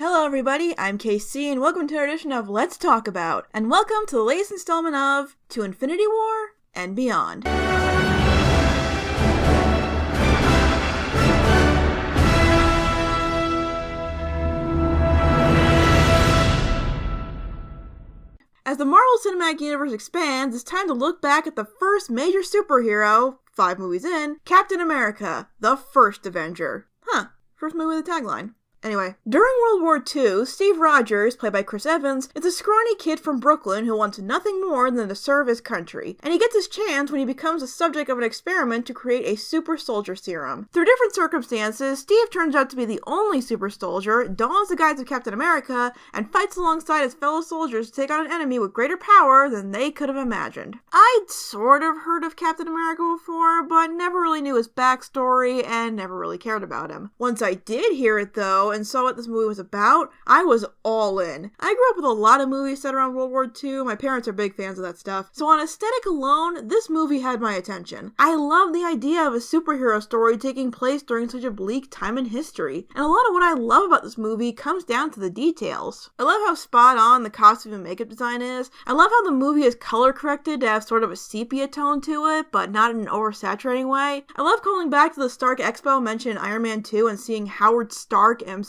Hello everybody, I'm KC and welcome to our edition of Let's Talk About, and welcome to the latest installment of To Infinity War and Beyond. As the Marvel Cinematic Universe expands, it's time to look back at the first major superhero, 5 movies in, Captain America, the first Avenger. First movie with a tagline. Anyway, during World War II, Steve Rogers, played by Chris Evans, is a scrawny kid from Brooklyn who wants nothing more than to serve his country, and he gets his chance when he becomes the subject of an experiment to create a super soldier serum. Through different circumstances, Steve turns out to be the only super soldier, dons the guise of Captain America, and fights alongside his fellow soldiers to take on an enemy with greater power than they could have imagined. I'd sort of heard of Captain America before, but never really knew his backstory and never really cared about him. Once I did hear it though, and saw what this movie was about, I was all in. I grew up with a lot of movies set around World War II. My parents are big fans of that stuff. So on aesthetic alone, this movie had my attention. I love the idea of a superhero story taking place during such a bleak time in history. And a lot of what I love about this movie comes down to the details. I love how spot on the costume and makeup design is. I love how the movie is color corrected to have sort of a sepia tone to it, but not in an oversaturating way. I love calling back to the Stark Expo mentioned in Iron Man 2 and seeing Howard Stark MCing.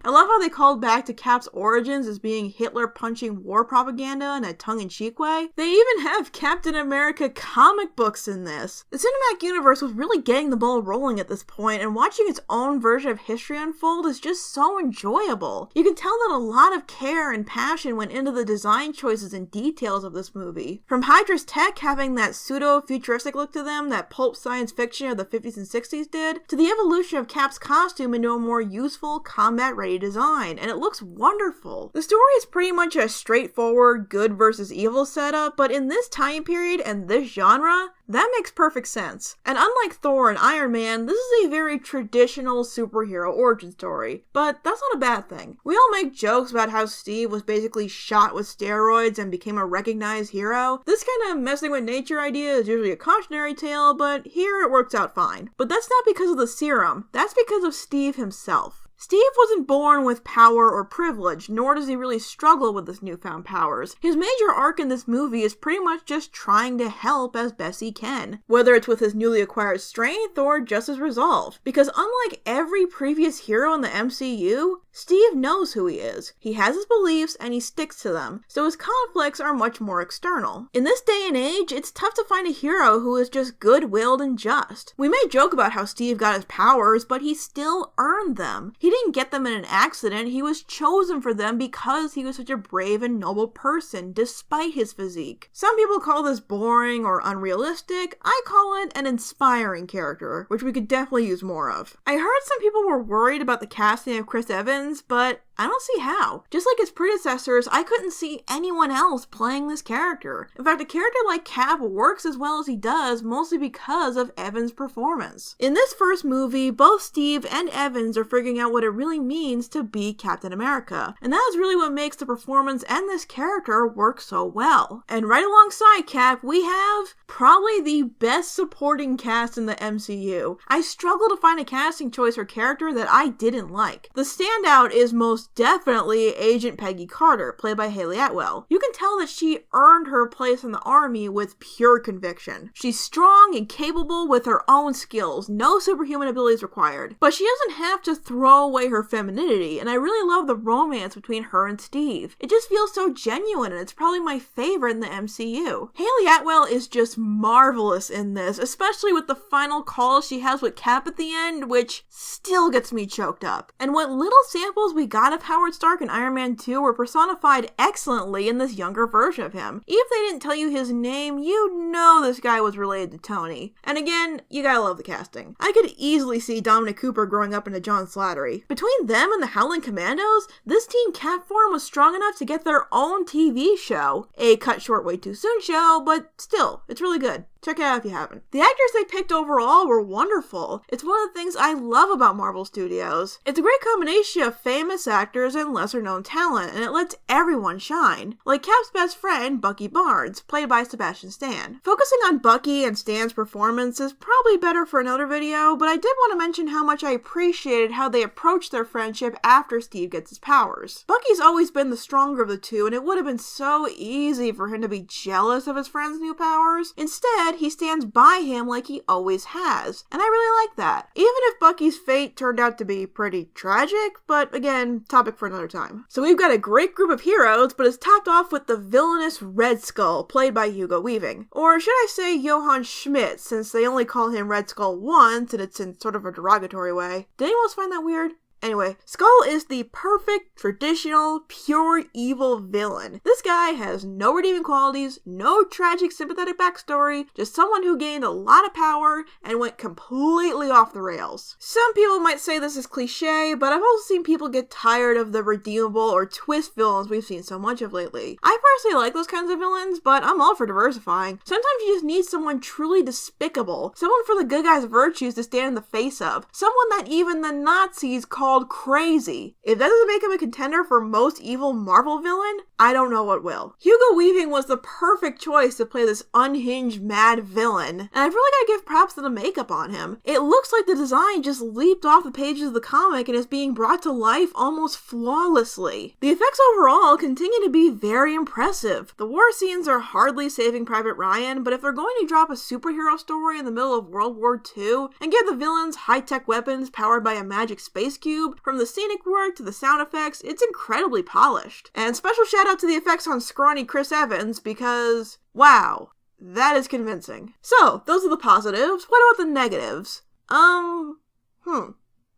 I love how they called back to Cap's origins as being Hitler punching war propaganda in a tongue-in-cheek way. They even have Captain America comic books in this. The cinematic universe was really getting the ball rolling at this point, and watching its own version of history unfold is just so enjoyable. You can tell that a lot of care and passion went into the design choices and details of this movie. From Hydra's tech having that pseudo-futuristic look to them that pulp science fiction of the 50s and 60s did, to the evolution of Cap's costume into a more useful, combat-ready design, and it looks wonderful. The story is pretty much a straightforward good versus evil setup, but in this time period and this genre, that makes perfect sense. And unlike Thor and Iron Man, this is a very traditional superhero origin story, but that's not a bad thing. We all make jokes about how Steve was basically shot with steroids and became a recognized hero. This kind of messing with nature idea is usually a cautionary tale, but here it works out fine. But that's not because of the serum, that's because of Steve himself. Steve wasn't born with power or privilege, nor does he really struggle with his newfound powers. His major arc in this movie is pretty much just trying to help as best he can, whether it's with his newly acquired strength or just his resolve. Because unlike every previous hero in the MCU, Steve knows who he is. He has his beliefs and he sticks to them, so his conflicts are much more external. In this day and age, it's tough to find a hero who is just good-willed and just. We may joke about how Steve got his powers, but he still earned them. He didn't get them in an accident, he was chosen for them because he was such a brave and noble person, despite his physique. Some people call this boring or unrealistic. I call it an inspiring character, which we could definitely use more of. I heard some people were worried about the casting of Chris Evans, but I don't see how. Just like his predecessors, I couldn't see anyone else playing this character. In fact, a character like Cap works as well as he does mostly because of Evans' performance. In this first movie, both Steve and Evans are figuring out what it really means to be Captain America, and that is really what makes the performance and this character work so well. And right alongside Cap, we have probably the best supporting cast in the MCU. I struggle to find a casting choice or character that I didn't like. The standout is most definitely Agent Peggy Carter, played by Hayley Atwell. You can tell that she earned her place in the army with pure conviction. She's strong and capable with her own skills, no superhuman abilities required. But she doesn't have to throw away her femininity, and I really love the romance between her and Steve. It just feels so genuine, and it's probably my favorite in the MCU. Hayley Atwell is just marvelous in this, especially with the final call she has with Cap at the end, which still gets me choked up. And what little samples we got of Howard Stark and Iron Man 2 were personified excellently in this younger version of him. Even if they didn't tell you his name, you know this guy was related to Tony. And again, you gotta love the casting. I could easily see Dominic Cooper growing up into John Slattery. Between them and the Howling Commandos, this Team Cap form was strong enough to get their own TV show. A cut short way too soon show, but still, it's really good. Check it out if you haven't. The actors they picked overall were wonderful. It's one of the things I love about Marvel Studios. It's a great combination of famous actors actors and lesser known talent, and it lets everyone shine. Like Cap's best friend, Bucky Barnes, played by Sebastian Stan. Focusing on Bucky and Stan's performance is probably better for another video, but I did want to mention how much I appreciated how they approached their friendship after Steve gets his powers. Bucky's always been the stronger of the two, and it would have been so easy for him to be jealous of his friend's new powers. Instead, he stands by him like he always has, and I really like that. Even if Bucky's fate turned out to be pretty tragic, but again, topic for another time. So we've got a great group of heroes, but it's topped off with the villainous Red Skull, played by Hugo Weaving. Or should I say Johann Schmidt, since they only call him Red Skull once, and it's in sort of a derogatory way. Did anyone else find that weird? Anyway, Skull is the perfect, traditional, pure evil villain. This guy has no redeeming qualities, no tragic, sympathetic backstory, just someone who gained a lot of power and went completely off the rails. Some people might say this is cliche, but I've also seen people get tired of the redeemable or twist villains we've seen so much of lately. I personally like those kinds of villains, but I'm all for diversifying. Sometimes you just need someone truly despicable, someone for the good guy's virtues to stand in the face of, someone that even the Nazis called crazy. If that doesn't make him a contender for most evil Marvel villain, I don't know what will. Hugo Weaving was the perfect choice to play this unhinged mad villain, and I've really got to give props to the makeup on him. It looks like the design just leaped off the pages of the comic and is being brought to life almost flawlessly. The effects overall continue to be very impressive. The war scenes are hardly Saving Private Ryan, but if they're going to drop a superhero story in the middle of World War II and give the villains high-tech weapons powered by a magic space cube, from the scenic work to the sound effects, it's incredibly polished. And special shout out to the effects on scrawny Chris Evans because, wow, that is convincing. So, those are the positives. What about the negatives?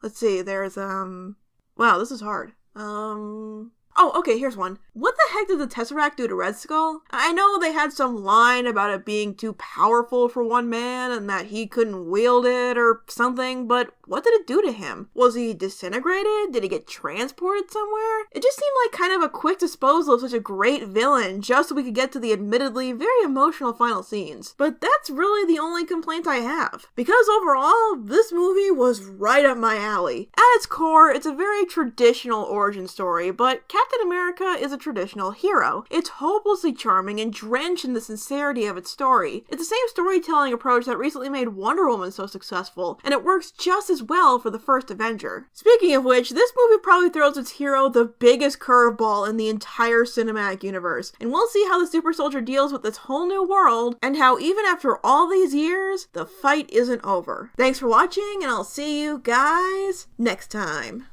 Let's see, there's, wow, this is hard. Oh, okay, here's one. What the heck did the Tesseract do to Red Skull? I know they had some line about it being too powerful for one man and that he couldn't wield it or something, but what did it do to him? Was he disintegrated? Did he get transported somewhere? It just seemed like kind of a quick disposal of such a great villain just so we could get to the admittedly very emotional final scenes. But that's really the only complaint I have. Because overall, this movie was right up my alley. At its core, it's a very traditional origin story, but Captain America is a traditional hero. It's hopelessly charming and drenched in the sincerity of its story. It's the same storytelling approach that recently made Wonder Woman so successful, and it works just as well for the first Avenger. Speaking of which, this movie probably throws its hero the biggest curveball in the entire cinematic universe, and we'll see how the super soldier deals with this whole new world, and how even after all these years, the fight isn't over. Thanks for watching, and I'll see you guys next time.